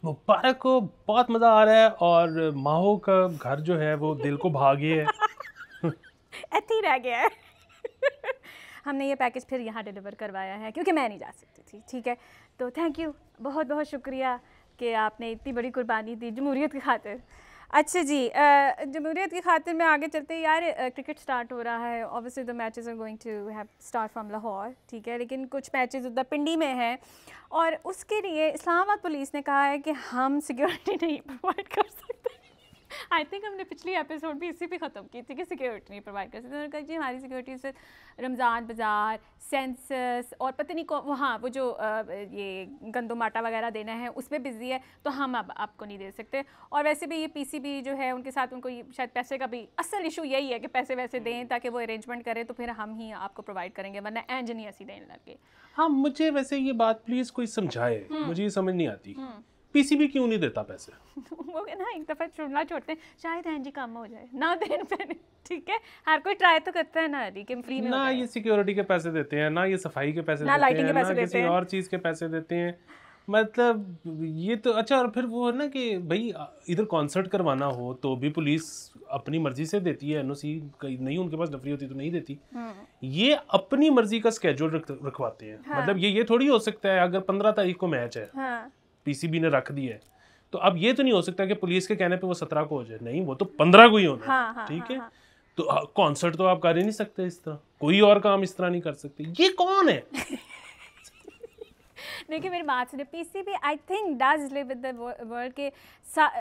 मुबारक को बहुत मज़ा आ रहा है और माहो का घर जो है वो दिल को भा गया है। ऐसे ही रह गया है। हमने ये पैकेज फिर यहाँ डिलीवर करवाया है क्योंकि मैं नहीं जा सकती थी, ठीक है। तो थैंक यू, बहुत बहुत शुक्रिया कि आपने इतनी बड़ी कुर्बानी दी जमहूरियत की खातिर। अच्छा जी, जमहूरियत की खातिर में आगे चलते हैं यार। क्रिकेट स्टार्ट हो रहा है, obviously the matches are going to have start from Lahore, ठीक है, लेकिन कुछ मैचेस उधर पिंडी में हैं और उसके लिए इस्लामाबाद पुलिस ने कहा है कि हम सिक्योरिटी नहीं प्रोवाइड कर सकते। आई थिंक हमने पिछली एपिसोड भी इसी पे ख़त्म की थी कि सिक्योरिटी नहीं प्रोवाइड कर सकते। उन्होंने कहा जी हमारी सिक्योरिटी से रमज़ान बाज़ार, सेंसस और पता नहीं को वहाँ वो जो ये गंदम आटा वगैरह देना है उसमें बिजी है, तो हम अब आपको नहीं दे सकते। और वैसे भी ये पीसीबी जो है उनके साथ उनको शायद पैसे का भी असल इशू यही है कि पैसे वैसे दें ताकि वो अरेंजमेंट करें, तो फिर हम ही आपको प्रोवाइड करेंगे, वरना एंज नहीं ऐसी देने लगे। हाँ, मुझे वैसे ये बात प्लीज़ कोई समझाए, मुझे ये समझ नहीं आती पीसीबी क्यों नहीं देता पैसे। वो ना एक दफ़ा चुनना छोड़ते हैं, शायद एंजी कम हो जाए ना देने पे, ठीक है, हर कोई ट्राई तो करता है ना कि फ्री में ना ये सिक्योरिटी के पैसे देते हैं, ना ये सफाई के पैसे ना देते लाइटिंग हैं, के पैसे ना देते किसी हैं। और चीज़ के पैसे देते हैं। मतलब ये तो अच्छा। और फिर वो है ना कि भाई इधर कॉन्सर्ट करवाना हो तो भी पुलिस अपनी मर्जी से देती है, एनओसी नहीं उनके पास नफरी होती तो नहीं देती। ये अपनी मर्जी का स्केड्यूल रखवाते हैं। मतलब ये थोड़ी हो सकता है अगर 15 तारीख को मैच है, पीसीबी ने रख दी है, तो अब ये तो नहीं हो सकता कि पुलिस के कहने पे वो 17 को हो जाए, नहीं वो तो 15 को ही होना है, ठीक है। तो कॉन्सर्ट तो आप कर ही नहीं सकते इस तरह, कोई और काम इस तरह नहीं कर सकते। ये कौन है? देखिए मेरी बात सुनिए, PCB I think does live with the world के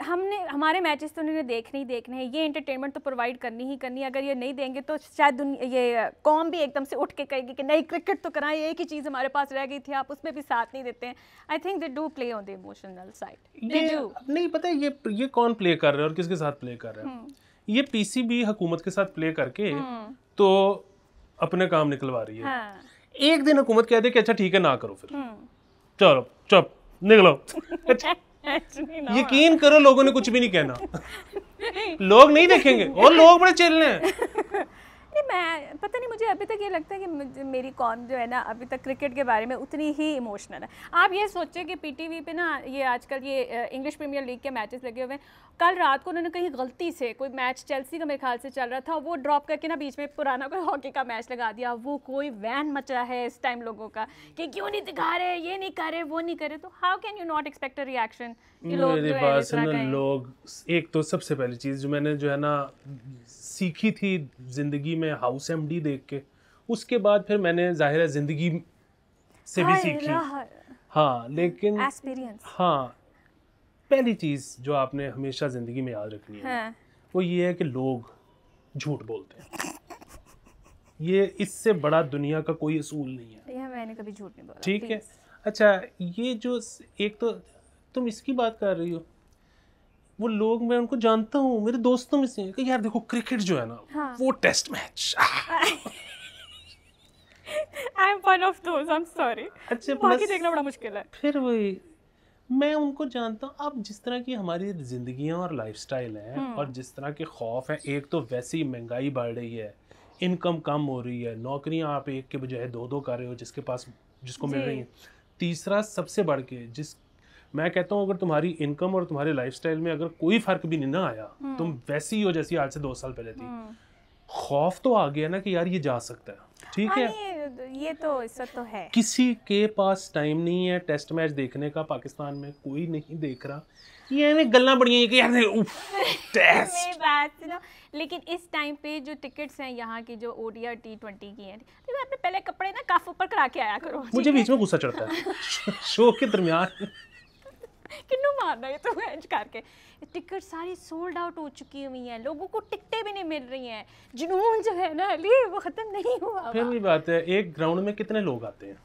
हमने हमारे मैचेस तो उन्होंने देखने ही देखने हैं, ये एंटरटेनमेंट तो प्रोवाइड करनी ही करनी है। अगर ये नहीं देंगे तो शायद ये कौम भी एकदम से उठ के कहेगी कि नहीं क्रिकेट तो कराएं, एक ही चीज़ हमारे पास रह गई थी, आप उसमें भी साथ नहीं देते हैं। I think they do play on the emotional side. नहीं पता ये कौन प्ले कर रहा है और किसके साथ प्ले कर रहा है। ये पीसीबी हुकूमत के साथ प्ले करके तो अपने काम निकलवा रही है। एक दिन हुकूमत कह दे कि अच्छा ठीक है ना करो, फिर चलो चुप निकलो। यकीन करो लोगों ने कुछ भी नहीं कहना। लोग नहीं देखेंगे और लोग बड़े चिल हैं। मैं पता नहीं, मुझे अभी तक ये लगता है कि मेरी कौम जो है ना अभी तक क्रिकेट के बारे में उतनी ही इमोशनल है। आप ये सोचें कि पीटीवी पे ना ये आजकल ये इंग्लिश प्रीमियर लीग के मैचेस लगे हुए हैं। कल रात को उन्होंने कहीं गलती से कोई मैच चेल्सी का मेरे ख्याल से चल रहा था, वो ड्रॉप करके ना बीच में पुराना कोई हॉकी का मैच लगा दिया। वो कोई वैन मचा है इस टाइम लोगों का कि क्यों नहीं दिखा रहे, ये नहीं करे, वो नहीं करे। तो how can you not expect a reaction? लोग एक तो सबसे पहली चीज़ जो मैंने जो है ना सीखी थी जिंदगी में हाउस एमडी देख के, उसके बाद फिर मैंने जाहिर है जिंदगी से भी सीखी। हाँ लेकिन हाँ, पहली चीज़ जो आपने हमेशा जिंदगी में याद रखनी है वो ये है कि लोग झूठ बोलते हैं। ये इससे बड़ा दुनिया का कोई असूल नहीं है। ये मैंने कभी झूठ नहीं बोला, ठीक है। अच्छा ये जो एक तो तुम इसकी बात कर रही हो, वो लोग मैं उनको जानता हूँ, मेरे दोस्तों में से कि यार देखो क्रिकेट जो है ना वो test match. I am one of those, I am sorry. अच्छा बाकी देखना बड़ा मुश्किल है। फिर वही मैं उनको जानता हूँ। अब जिस तरह की हमारी जिंदगियाँ और लाइफस्टाइल है और जिस तरह के खौफ है, एक तो वैसे ही महंगाई बढ़ रही है, इनकम कम हो रही है, नौकरियाँ आप एक के बजाय दो कर रहे हो जिसको मिल रही है। तीसरा सबसे बढ़ के मैं कहता हूँ अगर तुम्हारी इनकम और तुम्हारे लाइफस्टाइल में अगर कोई फर्क भी नहीं ना आया, तुम वैसी ही हो जैसी आज से 2 साल पहले थी। खौफ तो आ गया ना कि यार ये जा सकता है, ठीक है। ये तो इज्जत तो है। किसी के पास टाइम नहीं है टेस्ट मैच देखने का, पाकिस्तान में कोई नहीं देख रहा। ये गल्ला बढ़िया है कि यार टेस्ट। मेरी बात सुनो, लेकिन इस टाइम पे जो टिकट्स हैं यहाँ की जो ओडीआई T20 की हैं, तो आपने पहले कपड़े ना काफ ऊपर करा के आया करो। मुझे बीच में गुस्सा चढ़ता है शो के दरमियान। किन्नू मारना है तो मैच करके। टिकट सारी सोल्ड आउट हो चुकी हुई हैं, लोगों को टिकटें भी नहीं मिल रही हैं। जुनून जो है ना अली वो ख़त्म नहीं हुआ। फिर भी बात है, एक ग्राउंड में कितने लोग आते हैं?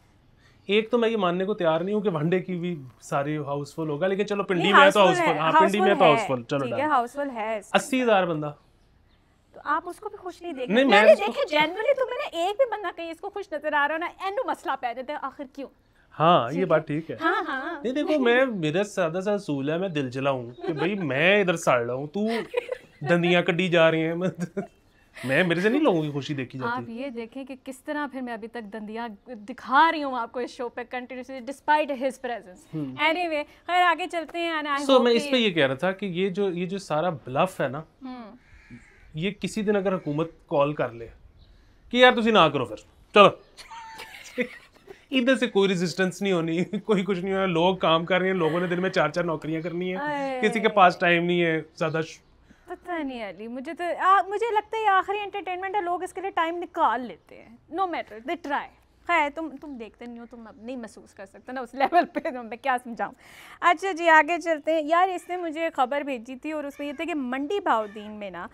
एक तो मैं ये मानने को तैयार नहीं हूँ कि वनडे की भी सारी हाउसफुल होगा, लेकिन चलो पिंडी में तो हाउसफुल। हाँ पिंडी में तो हाउसफुल, चलो ठीक है हाउसफुल है। 80,000 बंदा, तो आप उसको भी खुश नहीं देख रहे। मैंने देखे जनरली तो मैंने एक भी बंदा कहीं इसको खुश नजर आ रहा है ना, एंड मसला पैदा देते हैं आखिर क्यों। हाँ ये बात ठीक है। हाँ हाँ नहीं देखो मेरा सादा सा असूल है, मैं दिल जला हूँ कि भाई मैं इधर सड़ रहा हूँ, तू दंदियाँ कड्डी जा रही हैं। मैं मेरे से नहीं लोगों की खुशी देखी आप जाती। ये देखें कि किस तरह फिर मैं अभी तक दंदियाँ दिखा रही हूँ आपको इस शो पे continuously despite his presence. Anyway खैर आगे चलते हैं। सो मैं इस पे ये कह रहा था कि ये जो सारा ब्लफ है ना, ये किसी दिन अगर हुकूमत कॉल कर ले कि यार तुसी ना करो फिर चलो इधर से कोई रेजिस्टेंस नहीं होनी, कोई कुछ नहीं होना, लोग काम कर रहे हैं, लोगों ने दिन में 4-4 नौकरियां करनी है, किसी के पास टाइम नहीं है ज़्यादा। पता नहीं अली, मुझे तो मुझे लगता है ये आखिरी एंटरटेनमेंट है, लोग इसके लिए टाइम निकाल लेते हैं, नो मैटर दे ट्राई। खैर तुम देखते नहीं हो, तुम अब नहीं महसूस कर सकते ना उस लेवल पे, तो मैं क्या समझाऊँ। अच्छा जी आगे चलते हैं। यार इसने मुझे ख़बर भेजी थी और उसमें ये था कि मंडी बहाउद्दीन में ना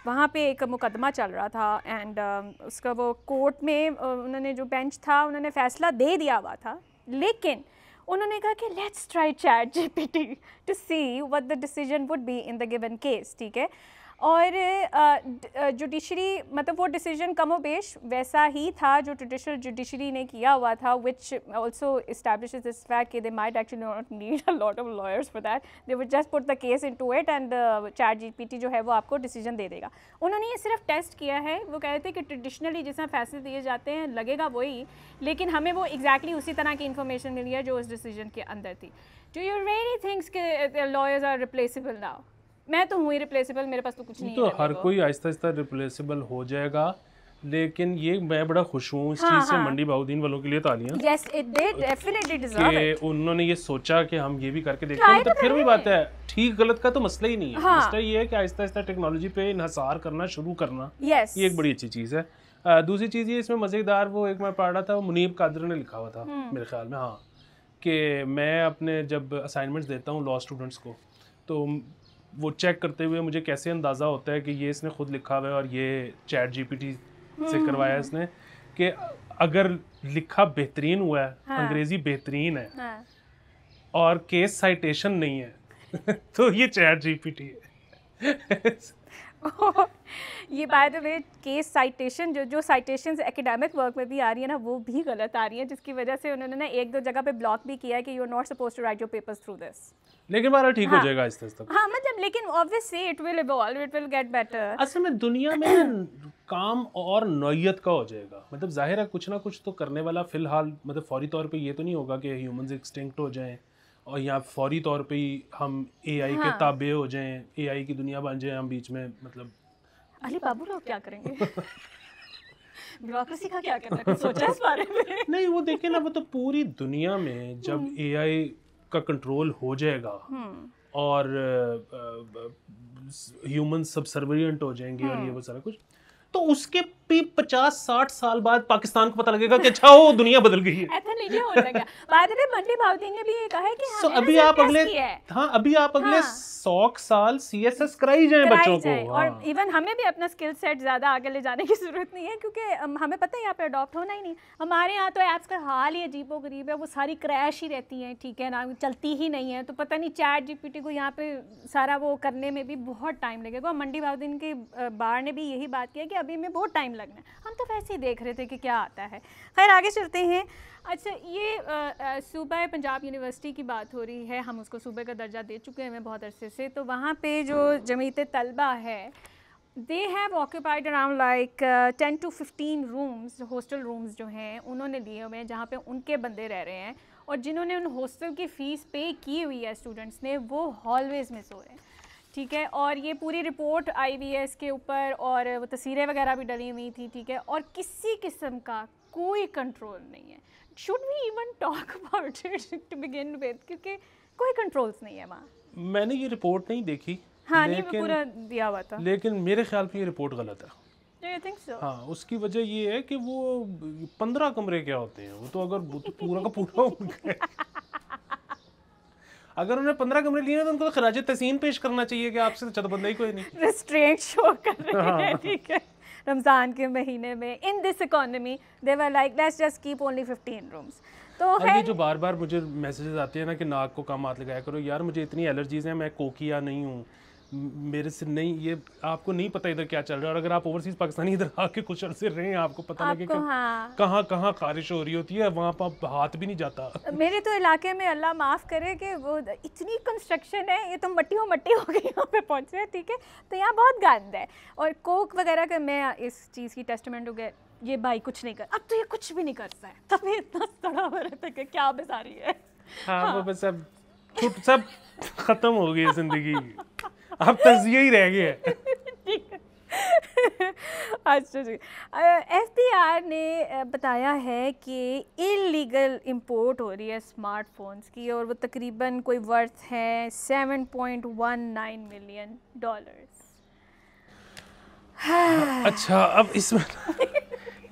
वहाँ पे एक मुकदमा चल रहा था एंड उसका वो कोर्ट में उन्होंने जो बेंच था उन्होंने फ़ैसला दे दिया हुआ था, लेकिन उन्होंने कहा कि let's try chat GPT to see what the decision would be in the given case, ठीक है। और जुडिशरी मतलब वो डिसीजन कमोबेश वैसा ही था जो ट्रेडिशनल जुडिशरी ने किया हुआ था, which also establishes this fact कि they might actually not need a lot of lawyers for that, they would just put the case into it and chat GPT जो है वो आपको डिसीजन दे देगा। उन्होंने ये सिर्फ टेस्ट किया है, वो कह रहे थे कि ट्रेडिशनली जिस तरह फैसले दिए जाते हैं लगेगा वही, लेकिन हमें वो एग्जैक्टली उसी तरह की इन्फॉर्मेशन मिली है जो उस डिसीजन के अंदर थी। डू यू रियली थिंक्स कि लॉयर्स आर रिप्लेसेबल नाउ? मैं तो हूँ ही रिप्लेसेबल, मेरे पास तो कुछ नहीं तो है। हर कोई आहिस्ता आहिस्ता रिप्लेसेबल हो जाएगा, लेकिन ये मैं बड़ा खुश हूँ इस चीज़ से। मंडी बहाउद्दीन वालों के लिए तालियां। Yes it did definitely deserve it. उन्होंने ये सोचा कि हम ये भी करके देखते हैं, तो फिर भी बात है ठीक गलत का तो मसला ही नहीं है। मसला ये है कि आहिस्ता आहिस्ता टेक्नोलॉजी पे इन्हिसार करना शुरू करना, ये एक बड़ी अच्छी चीज़ है। दूसरी चीज़ ये इसमें मज़ेदार, वो एक मैं पढ़ रहा था, वो मुनीब कादर ने लिखा हुआ था मेरे ख्याल में, हाँ, कि मैं अपने जब असाइनमेंट्स देता हूँ लॉ स्टूडेंट्स को, तो वो चेक करते हुए मुझे कैसे अंदाज़ा होता है कि ये इसने खुद लिखा हुआ है और ये चैट जीपीटी से करवाया इसने, कि अगर लिखा बेहतरीन हुआ है, अंग्रेज़ी बेहतरीन है और केस साइटेशन नहीं है तो ये चैट जीपीटी है। ये by the way case citation जो साइटेशंस एकेडमिक वर्क में भी आ रही है ना, वो भी गलत आ रही है, जिसकी वजह से उन्होंने ना एक दो जगह पे ब्लॉक भी किया है कि you are not supposed to write your papers through this. लेकिन बारह ठीक हो जाएगा आहिस्ता आहिस्ता। हाँ मतलब, लेकिन obviously it will evolve, it will get better. असल में दुनिया में काम और नौयत का हो जाएगा, मतलब जाहिर है कुछ ना कुछ तो करने वाला फिलहाल, मतलब फौरी तौर पे ये तो नहीं होगा कि ह्यूमंस एक्सटिंक्ट हो जाएं और या फौरी तौर पे ही हम एआई के ताबे हो जाएं, एआई की दुनिया बन जाए हम बीच में, मतलब अली बाबू लोग क्या करेंगे? ब्यूरोक्रेसी का क्या करना है, सोचा इस बारे में? नहीं वो देखें ना, वो तो पूरी दुनिया में जब एआई का कंट्रोल हो जाएगा और ह्यूमन सबसर्विएंट हो जाएंगे और ये वो सारा कुछ, तो उसके भी 50-60 साल बाद पाकिस्तान को पता लगेगा कि अच्छा वो दुनिया बदल गई है। ऐसा नहीं हो सकेगा। बाद में मंडी बहाउद्दीन ने भी ये कहा है कि so, अभी आप अगले 100 साल सीएसएस कराई जाए बच्चों को। और इवन हमें भी अपना स्किल सेट ज़्यादा आगे ले जाने की ज़रूरत नहीं है, क्योंकि हमें पता है यहाँ पे अडॉप्ट होना ही नहीं। हमारे यहाँ तो ऐप्स का हाल ही अजीबो गरीब है, वो सारी क्रैश ही रहती हैं, ठीक है ना, चलती ही नहीं है। तो पता नहीं चैट जीपीटी को यहाँ पे सारा वो करने में भी बहुत टाइम लगेगा। मंडी बहाउद्दीन के बार ने भी यही बात किया कि अभी में बहुत टाइम लगना है, हम तो वैसे ही देख रहे थे कि क्या आता है। खैर आगे चलते हैं। अच्छा ये सूबा पंजाब यूनिवर्सिटी की बात हो रही है, हम उसको सूबे का दर्जा दे चुके हैं बहुत अरसे से। तो वहाँ पे जो जमीयत तलबा है, they have occupied around like 10 to 15 rooms, hostel rooms जो हैं उन्होंने लिए हुए हैं जहाँ पे उनके बंदे रह रहे हैं, और जिन्होंने उन हॉस्टल की फ़ीस पे की हुई है स्टूडेंट्स ने, वो हॉलवेज़ में सो रहे हैं, ठीक है। और ये पूरी रिपोर्ट IVS के ऊपर और वो तस्वीरें वगैरह भी डली हुई थी, ठीक है, और किसी किस्म का कोई कंट्रोल नहीं है। Should we even talk about it to begin with, क्योंकि कोई कंट्रोल्स नहीं है वहाँ। मैंने ये रिपोर्ट नहीं देखी, हाँ नहीं वो पूरा दिया हुआ था, लेकिन मेरे ख्याल पे ये रिपोर्ट गलत है। Do you think so? हाँ, उसकी वजह ये है कि वो 15 कमरे क्या होते हैं, वो तो अगर तो पूरा का पूरा उनका अगर उन्हें 15 कमरे लिए तो उनको खराज तहसीन पेश करना चाहिए कि आपसे अच्छा तो बंदा ही कोई नहीं। रिस्ट्रेंट शो कर रहे हैं, ठीक है, रमज़ान के महीने में, in this economy they were like let's just keep only 15 rooms. तो ये जो बार बार मुझे मैसेजेस आते हैं ना कि नाक को कम हाथ लगाया करो, यार मुझे इतनी एलर्जीज हैं, मैं कोकिया नहीं हूँ, मेरे से नहीं, ये आपको नहीं पता इधर क्या चल रहा है, और अगर आप ओवरसीज पाकिस्तानी इधर आके कुछ अरसे रहे हैं, आपको पता लगे कि हाँ। कहाँ कहाँ खारिश हो रही होती है, वहाँ पर हाथ भी नहीं जाता। मेरे तो इलाके में अल्लाह माफ़ करे कि वो इतनी कंस्ट्रक्शन है, ये तो मट्टी हो गई यहाँ पे पहुँचे हैं, ठीक है। तो यहाँ बहुत गंद है, और कोक वगैरह का मैं इस चीज़ की टेस्टमेंट हो गया, ये भाई कुछ नहीं कर, अब तो ये कुछ भी नहीं करता है, तभी इतना सड़ा हुआ रहता है कि क्या बेजारी है। हाँ, वो बस अब सब खत्म हो गई जिंदगी, अब तज़िया ही रह गया है। अच्छा जी, एफबीआई ने बताया है कि इलीगल इंपोर्ट हो रही है स्मार्टफोन्स की, और वो तकरीबन कोई वर्थ है $7.19 मिलियन। अच्छा, अब इसमें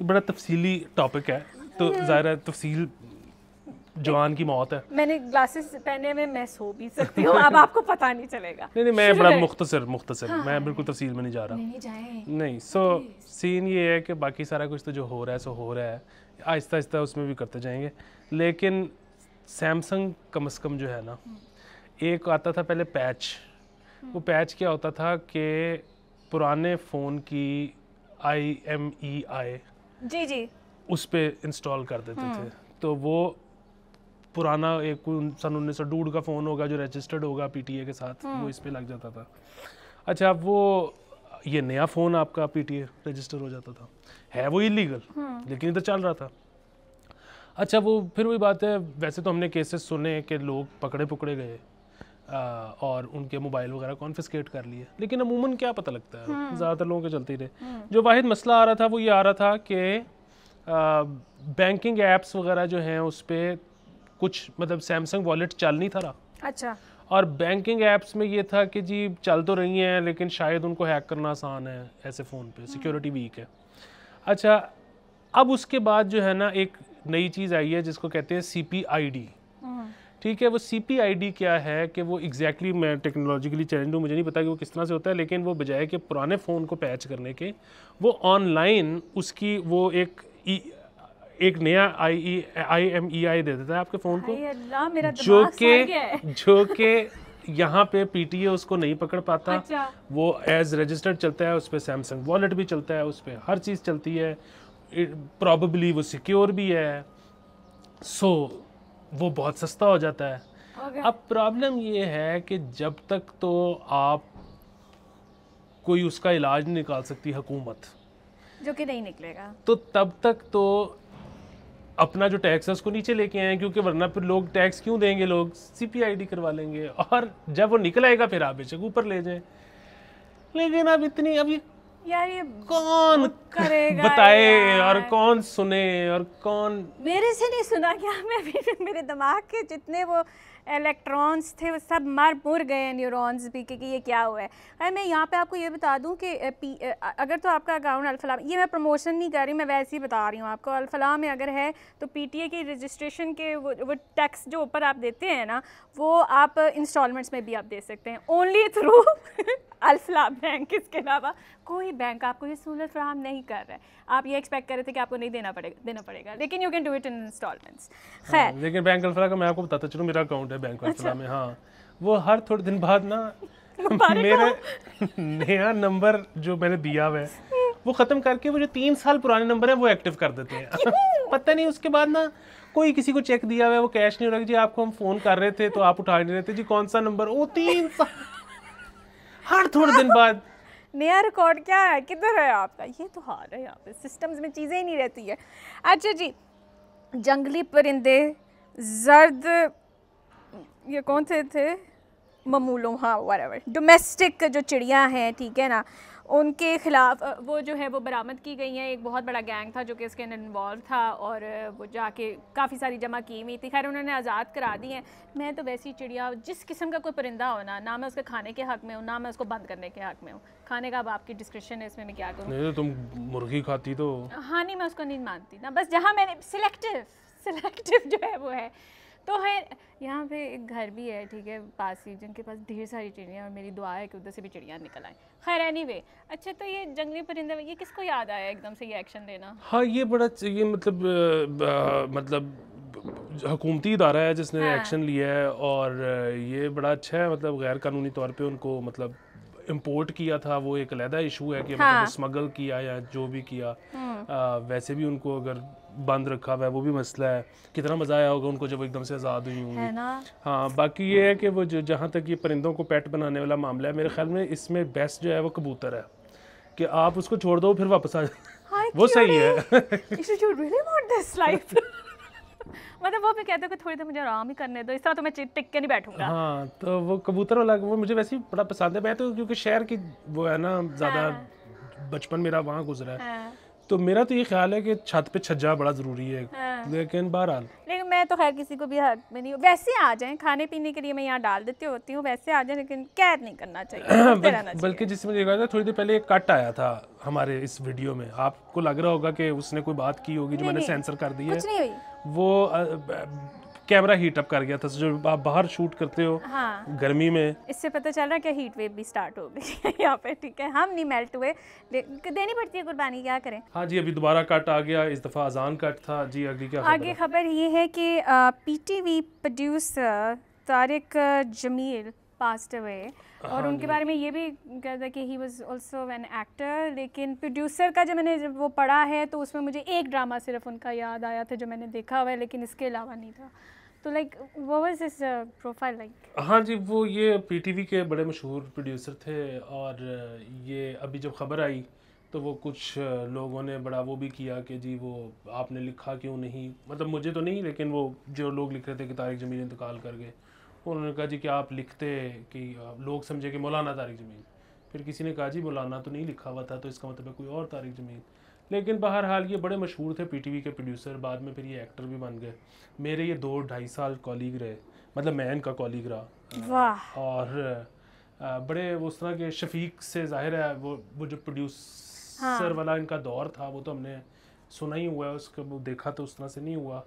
बड़ा तफसीली टॉपिक है, तो ज़ाहिर है तफसील जवान की मौत है। मैंने ग्लासेस पहने में मैं सो भी सकती हूँ, अब आपको पता नहीं चलेगा। नहीं, मैं बड़ा मुख्तसर हाँ, मैं बिल्कुल तफसील में नहीं जा रहा। नहीं जाए नहीं, सो सीन ये है कि बाकी सारा कुछ तो जो हो रहा है सो हो रहा है, आहिस्ता आहिस्ता उसमें भी करते जाएंगे। लेकिन सैमसंग कम से कम जो है ना, एक आता था पहले पैच, वो पैच क्या होता था कि पुराने फ़ोन की IMEI जी उस पर इंस्टॉल कर देते थे, तो वो पुराना एक सन 1902 का फ़ोन होगा जो रजिस्टर्ड होगा PTA के साथ, वो इस पे लग जाता था। अच्छा, वो ये नया फ़ोन आपका PTA रजिस्टर हो जाता था, है वो इलीगल, लेकिन इधर चल रहा था। अच्छा, वो फिर वही बात है, वैसे तो हमने केसेस सुने कि लोग पकड़े गए और उनके मोबाइल वगैरह कॉन्फिस्केट कर लिए, लेकिन अमूमन क्या पता लगता है, ज़्यादातर लोगों के चलते ही रहे। जो वाहिद मसला आ रहा था वो ये आ रहा था कि बैंकिंग एप्स वगैरह जो हैं उस पर कुछ मतलब सैमसंग वॉलेट चल नहीं था रहा। अच्छा, और बैंकिंग एप्स में ये था कि जी चल तो रही हैं, लेकिन शायद उनको हैक करना आसान है ऐसे फ़ोन पे, सिक्योरिटी वीक है। अच्छा, अब उसके बाद जो है ना एक नई चीज़ आई है जिसको कहते हैं CPID। ठीक है, वो CPID क्या है कि वो एग्जैक्टली मैं टेक्नोलॉजिकली चैलेंज हूँ, मुझे नहीं पता कि वो किस तरह से होता है, लेकिन वो बजाय कि पुराने फ़ोन को पैच करने के, वो ऑनलाइन उसकी वो एक नया IMEI दे देता है आपके फ़ोन को, मेरा जो कि यहाँ पे PTA उसको नहीं पकड़ पाता। अच्छा। वो एज रजिस्टर्ड चलता है, उस पर सैमसंग वॉलेट भी चलता है, उस पर हर चीज़ चलती है, प्रॉबेबली वो सिक्योर भी है, सो वो बहुत सस्ता हो जाता है। अब प्रॉब्लम ये है कि जब तक तो आप कोई उसका इलाज नहीं निकाल सकती हुकूमत, जो कि नहीं निकलेगा, तो तब तक तो अपना जो टैक्स है उसको नीचे लेके आए, क्योंकि वरना फिर लोग टैक्स क्यों देंगे, लोग CPID करवा लेंगे, और जब वो निकल आएगा फिर आप बेशक ऊपर ले जाएं। लेकिन अब इतनी अभी यार ये कौन करेगा बताए यार। और कौन सुने और कौन, मेरे से नहीं सुना क्या, मैं भी मेरे दिमाग के जितने वो इलेक्ट्रॉन्स थे वो सब मर मुर गए, न्यूरॉन्स भी, कि ये क्या हुआ है। अरे मैं यहाँ पे आपको ये बता दूँ कि अगर तो आपका अकाउंट अल-फलाह, ये मैं प्रमोशन नहीं कर रही, मैं वैसे ही बता रही हूँ आपको, अल-फलाह में अगर है तो PTA की रजिस्ट्रेशन के वो टैक्स जो ऊपर आप देते हैं ना, वो आप इंस्टॉलमेंट्स में भी आप दे सकते हैं, ओनली थ्रू अल-फलाह बैंक। इसके अलावा कोई बैंक आपको ये सहूलत फराहम नहीं कर रहा है। आप ये एक्सपेक्ट कर रहे थे कि आपको नहीं देना पड़ेगा, लेकिन you can do it in instalments. खैर, लेकिन बैंक अल-फलाह का मैं आपको बताता चलूँ, मेरा अकाउंट है बैंक अल-फलाह में। हाँ, वो हर थोड़े दिन बाद ना मेरे नया नंबर जो मैंने दिया हुआ है वो ख़त्म करके वो जो 3 साल पुराने नंबर है वो एक्टिव कर देते हैं। पता नहीं, उसके बाद ना कोई किसी को चेक दिया हुआ है, वो कैश नहीं हो रहा जी आपको हम फ़ोन कर रहे थे तो आप उठा नहीं रहे थे, जी कौन सा नंबर, वो 3 साल हर थोड़े दिन बाद नया रिकॉर्ड क्या है, किधर है आपका, ये तो हार है यहाँ पे, सिस्टम्स में चीज़ें ही नहीं रहती है। अच्छा जी, जंगली परिंदे, जर्द, ये कौन से थे, ममूलों, हाँ व्हाटएवर, डोमेस्टिक जो चिड़ियाँ हैं, ठीक है ना, उनके ख़िलाफ़ वो जो है वो बरामद की गई हैं। एक बहुत बड़ा गैंग था जो कि इसके अंदर इन्वॉल्व था, और वो जाके काफ़ी सारी जमा की हुई थी। खैर उन्होंने आज़ाद करा दी हैं। मैं तो वैसी चिड़िया, जिस किस्म का कोई परिंदा हो ना मैं उसके खाने के हक़ में हूँ, ना मैं उसको बंद करने के हक़ में हूँ। खाने का अब आपकी डिस्क्रिप्शन है, इसमें मैं क्या करूँ। नहीं, तुम मुर्गी खाती तो। हाँ नहीं, मैं उसको नहीं मानती ना, बस जहाँ मैंने सिलेक्टिव जो है वो है। तो है यहाँ पे एक घर भी है, ठीक है, पास ही, जिनके पास ढेर सारी चिड़ियाँ, और मेरी दुआ है कि उधर से भी चिड़ियाँ निकल आएँ। खैर एनीवे, अच्छा, तो ये जंगली परिंदे, ये किसको याद आया एकदम से ये एक्शन देना? हाँ, ये बड़ा, ये मतलब हुकूमती इदारा है जिसने एक्शन लिया है, और ये बड़ा अच्छा है, मतलब गैर कानूनी तौर पे उनको मतलब इंपोर्ट किया था वो एक अलहदा इशू है कि मतलब स्मगल किया या जो भी किया, वैसे भी उनको अगर बंद रखा हुआ है वो भी मसला है। कितना मज़ा आया होगा उनको जब एकदम से आज़ाद हुई होंगी, है ना। हाँ बाकी ये है कि वो जो जहाँ तक ये परिंदों को पेट बनाने वाला मामला है, मेरे ख्याल में इसमें बेस्ट जो है वो कबूतर है कि आप उसको छोड़ दो फिर वापस आ जाए, वो सही है। You really want this life? मतलब वो भी कहते हो कि थोड़ी देर मुझे आराम ही करने दो, इस तरह तो मैं टिक के नहीं बैठूंगा। हाँ तो वो कबूतर वाला वो मुझे वैसे ही बड़ा पसंद है। मैं तो क्योंकि शहर की वो है ना ज़्यादा, बचपन मेरा वहाँ गुजरा है, हाँ। तो मेरा तो ये ख्याल है कि छत पे छज्जा बड़ा ज़रूरी है। लेकिन बहरहाल लेकिन मैं तो खैर किसी को भी हक में नहीं, वैसे आ जाएं खाने पीने के लिए मैं यहाँ डाल देती होती हूँ, वैसे आ जाएं, लेकिन कैद नहीं करना चाहिए। बल्कि जिसमें देखा था थोड़ी देर पहले एक कट आया था हमारे इस वीडियो में, आपको लग रहा होगा कि उसने कोई बात की होगी जो मैंने सेंसर कर दी है। कुछ नहीं हुई, वो कैमरा हीट अप कर गया था, जो आप बाहर शूट करते हो हाँ गर्मी में, इससे पता चल रहा है कि हीट वेव भी स्टार्ट हो गई है यहाँ पे। ठीक है, हम नहीं मेल्ट हुए, देनी पड़ती है कुर्बानी, क्या करें। हाँ जी अभी दोबारा कट आ गया, इस दफ़ा अजान कट था जी। अगली क्या आगे खबर ये है कि PTV producer Tariq Jamil passed away, और उनके बारे में ये भी कहता है कि he was also an actor. लेकिन प्रोड्यूसर का जब मैंने वो पढ़ा है तो उसमें मुझे एक ड्रामा सिर्फ उनका याद आया था जो मैंने देखा हुआ है, लेकिन इसके अलावा नहीं था। तो like what was his profile like? हाँ जी वो ये पीटीवी के बड़े मशहूर प्रोड्यूसर थे, और ये अभी जब खबर आई तो वो कुछ लोगों ने बड़ा वो भी किया कि जी वो आपने लिखा क्यों नहीं, मतलब मुझे तो नहीं लेकिन वो जो लोग लिख रहे थे कि तारिक जमील इंतकाल कर गए, उन्होंने कहा जी कि आप लिखते कि लोग समझे कि मौलाना तारिक जमील, फिर किसी ने कहा जी मौलाना तो नहीं लिखा हुआ था तो इसका मतलब है कोई और तारिक जमील। लेकिन बहरहाल ये बड़े मशहूर थे पीटीवी के प्रोड्यूसर, बाद में फिर ये एक्टर भी बन गए। मेरे ये 2-2.5 साल कॉलीग रहे, मतलब मैं इनका कॉलीग रहा। वाह। और बड़े उस तरह के शफीक से जाहिर है वो जो प्रोड्यूसर वाला इनका दौर था वो तो हमने सुना ही हुआ है, उसका वो देखा तो उस तरह से नहीं हुआ।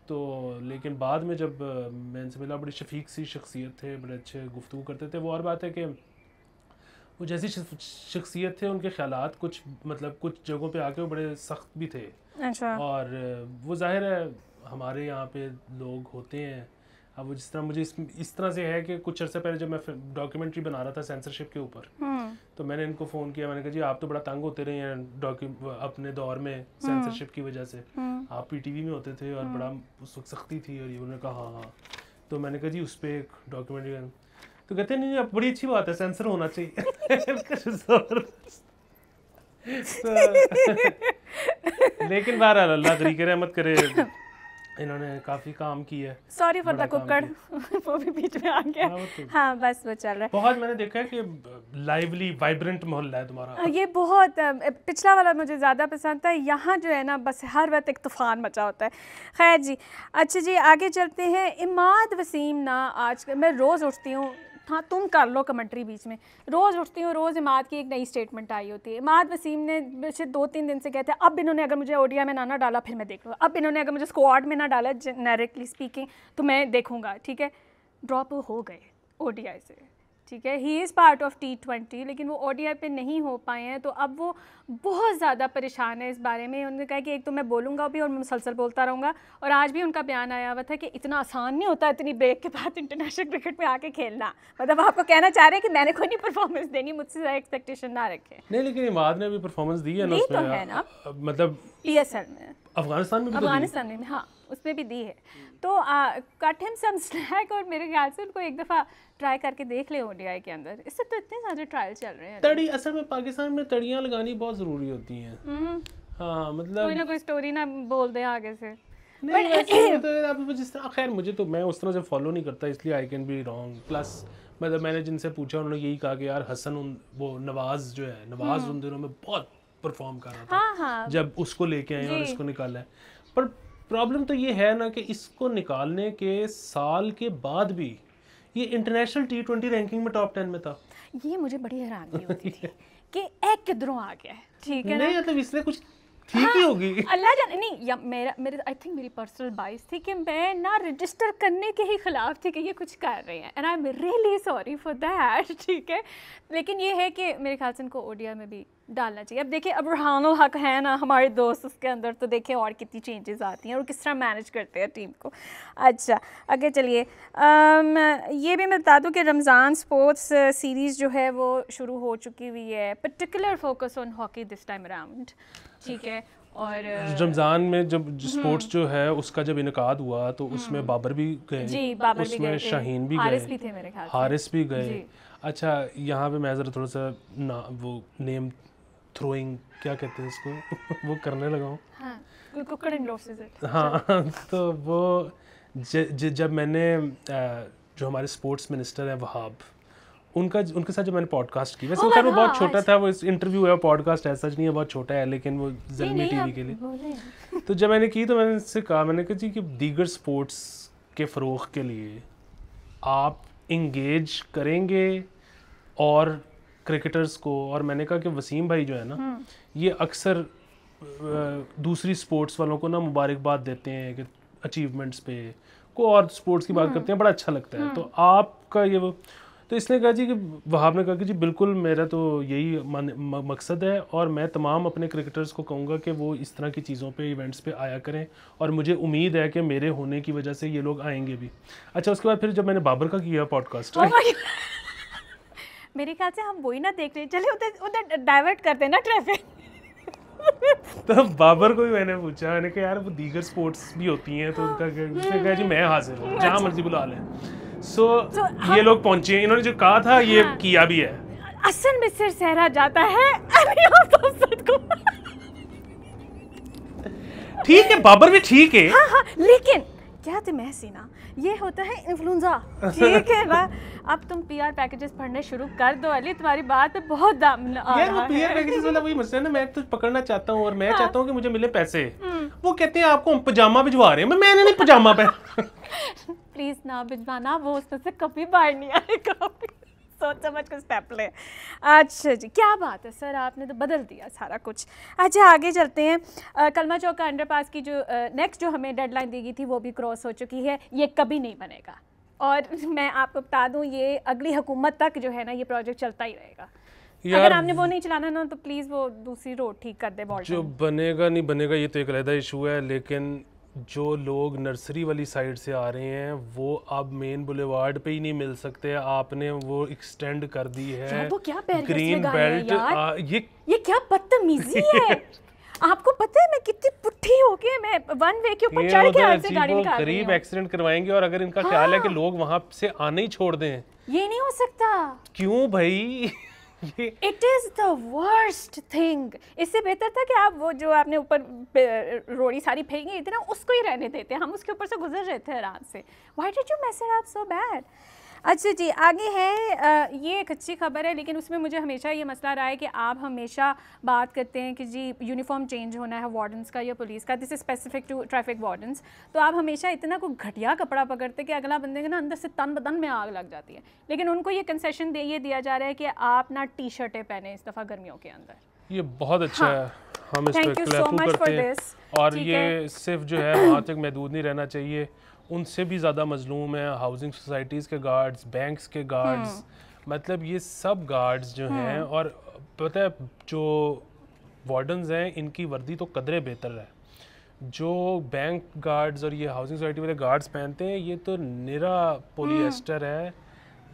तो लेकिन बाद में जब मैं इनसे मिला, बड़ी शफीक सी शख्सियत थे, बड़े अच्छे गुफ्तगू करते थे। वो और बात है कि वो जैसी शख्सियत थे उनके ख्यालात कुछ मतलब कुछ जगहों पे आके वो बड़े सख्त भी थे। अच्छा। और वो जाहिर है हमारे यहाँ पे लोग होते हैं। अब वो जिस तरह मुझे इस तरह से है कि कुछ अर्से पहले जब मैं डॉक्यूमेंट्री बना रहा था सेंसरशिप के ऊपर, तो मैंने इनको फ़ोन किया, मैंने कहा जी आप तो बड़ा तंग होते रहे हैं अपने दौर में सेंसरशिप की वजह से, आप पीटीवी में होते थे और बड़ा उस वक्त सख्ती थी। और ये उन्होंने कहा हाँ, तो मैंने कहा जी उस पर एक डॉक्यूमेंट्री, तो कहते नहीं अब बड़ी अच्छी बात है सेंसर होना चाहिए। लेकिन बहरहाल अल्लाह तरीके रहमत करे, इन्होंने काफ़ी काम किया है। सॉरी फॉर द कुक्कड़, वो भी बीच में आ गया। हाँ बस वो चल रहा है। बहुत मैंने देखा है कि लाइवली वाइब्रेंट मोहल्ला है तुम्हारा। ये बहुत पिछला वाला मुझे ज़्यादा पसंद था, यहाँ जो है ना बस हर वक्त एक तूफ़ान मचा होता है। खैर जी, अच्छा जी आगे चलते हैं। इमाद वसीम ना आज मैं रोज़ उठती हूँ, हाँ तुम कर लो कमेंट्री बीच में, रोज़ उठती हूँ रोज़ इमाद की एक नई स्टेटमेंट आई होती है। इमाद वसीम ने पिछले 2-3 दिन से कहते हैं अब इन्होंने अगर मुझे ओडिया में ना डाला फिर मैं देख लूँगा, अब इन्होंने अगर मुझे स्क्वाड में ना डाला जेनेरिकली स्पीकिंग तो मैं देखूँगा। ठीक है, ड्रॉप हो गए ओडीआई से, ठीक है, he is part of T20, लेकिन वो ओडीआई पे नहीं हो पाए हैं। तो अब वो बहुत ज़्यादा परेशान है इस बारे में। उन्होंने कहा कि एक तो मैं बोलूँगा भी और मैं मुसलसल बोलता रहूँगा, और आज भी उनका बयान आया हुआ था कि इतना आसान नहीं होता इतनी ब्रेक के बाद इंटरनेशनल क्रिकेट में आके खेलना। मतलब आपको कहना चाह रहे हैं कि मैंने कोई नहीं परफॉर्मेंस देनी, मुझसे ज़्यादा एक्सपेक्टेशन ना रखें। नहीं लेकिन इमाद ने भी परफॉर्मेंस दी है ना दी उसमें, तो है ना, मतलब PSL में, अफगानिस्तान में भी अफगानिस्तान में, हाँ उसमें भी दी है। तो कट हिम सम स्लैक, और मेरे ख्याल से उनको एक दफ़ा ट्राई करके देख ले ओडीआई के अंदर। इससे तो इतने सारे ट्रायल चल रहे हैं। तड़ी असल में पाकिस्तान में तड़ियाँ लगानी बहुत ज़रूरी होती हैं। हाँ मतलब कोई ना कोई स्टोरी ना बोल दे आगे से। नहीं वैसे तो अब जिस तरह, खैर मुझे तो मैं उस तरह से फॉलो नहीं करता इसलिए I can be wrong. Plus मतलब मैंने जिनसे पूछा उन्होंने यही कहा कि यार हसन वो नवाज जो है, नवाज उन दिनों में बहुत परफॉर्म कर रहा था। हाँ। जब उसको लेके आए और इसको निकाला है, पर प्रॉब्लम तो ये है ना कि इसको निकालने के साल के बाद भी ये इंटरनेशनल T20 रैंकिंग में टॉप 10 में था। ये मुझे बड़ी हैरानी होती थी कि एक किधरों आ गया है। ठीक है नहीं मतलब इसने कुछ ठीक ही होगी। अल्लाह जाने, नहीं या मेरे आई थिंक मेरी पर्सनल बाइस थी कि मैं ना रजिस्टर करने के ही खिलाफ थी कि ये कुछ कर रहे हैं, and I am really sorry for that, ठीक है। लेकिन ये है कि मेरे ख्याल से इनको ओडिया में भी डालना चाहिए। अब देखिए, अब बुरहानुल हक है ना हमारे दोस्त, उसके अंदर तो देखिए और कितनी चेंजेस आती हैं और किस तरह मैनेज करते हैं टीम को। अच्छा आगे चलिए, ये भी मैं बता दूं कि रमज़ान स्पोर्ट्स सीरीज़ जो है वो शुरू हो चुकी हुई है, particular focus on hockey this time around, ठीक है। और रमज़ान में जब स्पोर्ट्स जो है उसका जब इनकाद हुआ तो उसमें बाबर भी गए, जी बाबर भी उसमें गए, शाहीन भी हारिस गए, भी थे मेरे ख्याल से, हारिस भी गए। जी। अच्छा यहाँ पे मैं ज़रा थोड़ा सा वो नेम थ्रोइंग क्या कहते हैं इसको वो करने लगा हूँ। हाँ कुकड़ एंड लॉसेस इट। हाँ तो वो जब मैंने जो हमारे स्पोर्ट्स मिनिस्टर हैं वहाब, उनके साथ जब मैंने पॉडकास्ट की, वैसे खैर वो बहुत छोटा था, वो इंटरव्यू है, पॉडकास्ट ऐसा नहीं है, बहुत छोटा है, लेकिन वो ज़ल्मी टीवी के लिए। तो जब मैंने की तो मैंने इससे कहा, मैंने कहा जी कि दीगर स्पोर्ट्स के फ़रोग़ के लिए आप इंगेज करेंगे और क्रिकेटर्स को, और मैंने कहा कि वसीम भाई जो है ना ये अक्सर दूसरी स्पोर्ट्स वालों को ना मुबारकबाद देते हैं कि अचीवमेंट्स पे को, और स्पोर्ट्स की बात करते हैं, बड़ा अच्छा लगता है। तो आपका ये वो, तो इसने कहा जी कि वहाब ने कहा कि जी बिल्कुल मेरा तो यही मकसद है, और मैं तमाम अपने क्रिकेटर्स को कहूँगा कि वो इस तरह की चीज़ों पे, इवेंट्स पे आया करें, और मुझे उम्मीद है कि मेरे होने की वजह से ये लोग आएंगे भी। अच्छा उसके बाद फिर जब मैंने बाबर का किया पॉडकास्ट, मेरे ख्याल से हम वही ना देख रहे, चले उधर डाइवर्ट करते हैं ना ट्रैफिक। तो बाबर को भी मैंने पूछा, मैंने कहा यार वो दीगर स्पोर्ट्स भी होती हैं तो उनका उसने कहा जी मैं हाजिर हूँ, जहाँ मर्जी बुला लें। सो ये लोग पहुंचे, इन्होंने जो कहा था ये किया भी है। असल में सिर सहरा जाता है अली अफसद को। ठीक है बाबर भी ठीक है, हाँ, लेकिन क्या तुम्हें हसीना ये होता है इन्फ्लुएंजा, ठीक है ना। अब तुम पीआर पैकेजेस पढ़ने शुरू कर दो अली, तुम्हारी बात पे बहुत दाम आ यार रहा वो पीआर पैकेजेस वाला वही मसला है ना, मैं तो पकड़ना चाहता हूँ और मैं चाहता हूँ कि मुझे मिले पैसे। वो कहते हैं आपको हम पजामा भिजवा रहे हैं, मैंने नहीं पजामा पहना। प्लीज ना भिजवाना, वो उसमें से कभी बाहर नहीं आएगा, सोच समझ कर स्टेप ले। अच्छा जी क्या बात है सर, आपने तो बदल दिया सारा कुछ। अच्छा आगे चलते हैं। कलमा चौक का अंडरपास की जो नेक्स्ट जो हमें डेडलाइन दी गई थी वो भी क्रॉस हो चुकी है, ये कभी नहीं बनेगा, और मैं आपको बता दूं ये अगली हुकूमत तक जो है ना ये प्रोजेक्ट चलता ही रहेगा। अगर आपने वो नहीं चलाना ना तो प्लीज़ वो दूसरी रोड ठीक कर दे। जो बनेगा नहीं बनेगा ये तो एक अलग इशू है, लेकिन जो लोग नर्सरी वाली साइड से आ रहे हैं वो अब मेन बुलेवार्ड पे ही नहीं मिल सकते, आपने वो एक्सटेंड कर दी है तो क्या ग्रीन बेल्ट। ये क्या बदतमीजी है। आपको पता है मैं कितनी पुट्ठी हो गई, मैं वन वे के ऊपर चढ़ के आपसे गाड़ी निकाल रही हूं। करीब एक्सीडेंट करवाएंगे, और अगर इनका ख्याल है कि लोग वहां से आने ही छोड़ दें, ये नहीं हो सकता। क्यों भाई it is the worst thing. इससे बेहतर था कि आप वो जो आपने ऊपर रोड़ी सारी फेंकी थी ना उसको ही रहने देते, हम उसके ऊपर से गुजर रहे थे आराम से। Why did you mess it up so bad. अच्छा जी आगे है, ये एक अच्छी खबर है, लेकिन उसमें मुझे हमेशा ये मसला रहा है कि आप हमेशा बात करते हैं कि जी यूनिफॉर्म चेंज होना है वार्डन्स का या पुलिस का, this is specific to traffic wardens, तो आप हमेशा इतना कोई घटिया कपड़ा पकड़ते कि अगला बंदे के ना अंदर से तन बदन में आग लग जाती है। लेकिन उनको ये कंसेशन ये दिया जा रहा है कि आप ना टी शर्टें पहने इस दफ़ा गर्मियों के अंदर। ये बहुत अच्छा है, हम इस पर क्लैप करते हैं, और ये सिर्फ जो है वहाँ तक महदूद नहीं रहना चाहिए, उनसे भी ज़्यादा मजलूम है हाउसिंग सोसाइटीज़ के गार्ड्स, बैंक्स के गार्ड्स, मतलब ये सब गार्ड्स जो हैं। और पता है जो वार्डन्स हैं इनकी वर्दी तो कदरे बेहतर है, जो बैंक गार्ड्स और ये हाउसिंग सोसाइटी वाले गार्ड्स पहनते हैं ये तो निरा पॉलिएस्टर है।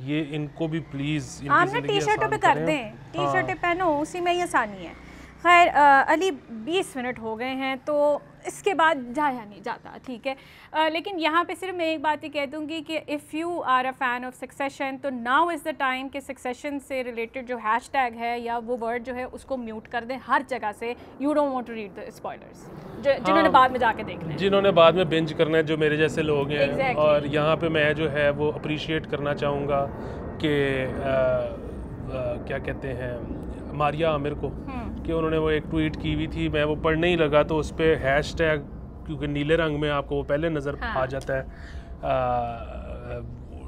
ये इनको भी प्लीज़ आप ना टी शर्टों पे कर दें, टी शर्टें पहनो, उसी में ही आसानी है। खैर अली 20 मिनट हो गए हैं तो इसके बाद जाया नहीं जाता, ठीक है। लेकिन यहाँ पे सिर्फ मैं एक बात ही कह दूँगी कि if you are a fan of Succession तो नाउ इज़ द टाइम कि सक्सेशन से रिलेटेड जो हैशटैग है या वो वर्ड जो है उसको म्यूट कर दें हर जगह से। You don't want to read the spoilers, जिन्होंने बाद में जाके देखना है, जिन्होंने बाद में बिंज करना है, जो मेरे जैसे लोग हैं। exactly. और यहाँ पे मैं जो है वो अप्रिशिएट करना चाहूँगा कि क्या कहते हैं मारिया आमिर को, कि उन्होंने वो एक ट्वीट की हुई थी, मैं वो पढ़ने ही लगा तो उस पर हैशटैग, क्योंकि नीले रंग में आपको वो पहले नज़र आ जाता है,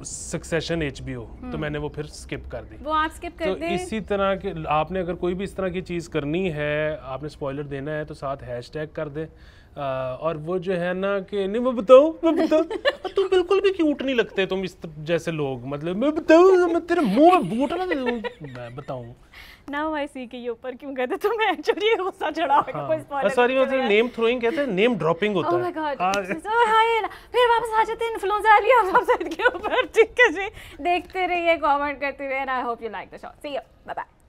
सक्सेशन HBO, तो मैंने वो फिर स्किप कर दी। वो आप स्किप कर तो दें। इसी तरह के आपने अगर कोई भी इस तरह की चीज़ करनी है, आपने स्पॉइलर देना है तो साथ हैशटैग कर दे। और वो जो है ना कि नहीं मैं बताऊँ तुम बिल्कुल भी क्यूट नहीं लगते तुम इस जैसे लोग, मतलब मैं बताऊँ मैं तेरे मुंह में बूट ना दे दूँ, मैं बताऊँ। नाउ आई सी के ये ऊपर क्यों कहते तुम्हें एक्चुअली गुस्सा चढ़ा होगा कोई स्पॉइलर। सॉरी मतलब नेम थ्रोइंग कहते हैं, नेम ड्रॉपिंग होता ओह है। माय गॉड, हाय फिर वापस आ जाते हैं इन्फ्लुएंजा लिया वेबसाइट के ऊपर। ठीक है जी, देखते रहिए, कमेंट करते रहिए, I hope you like the show. See you, bye bye.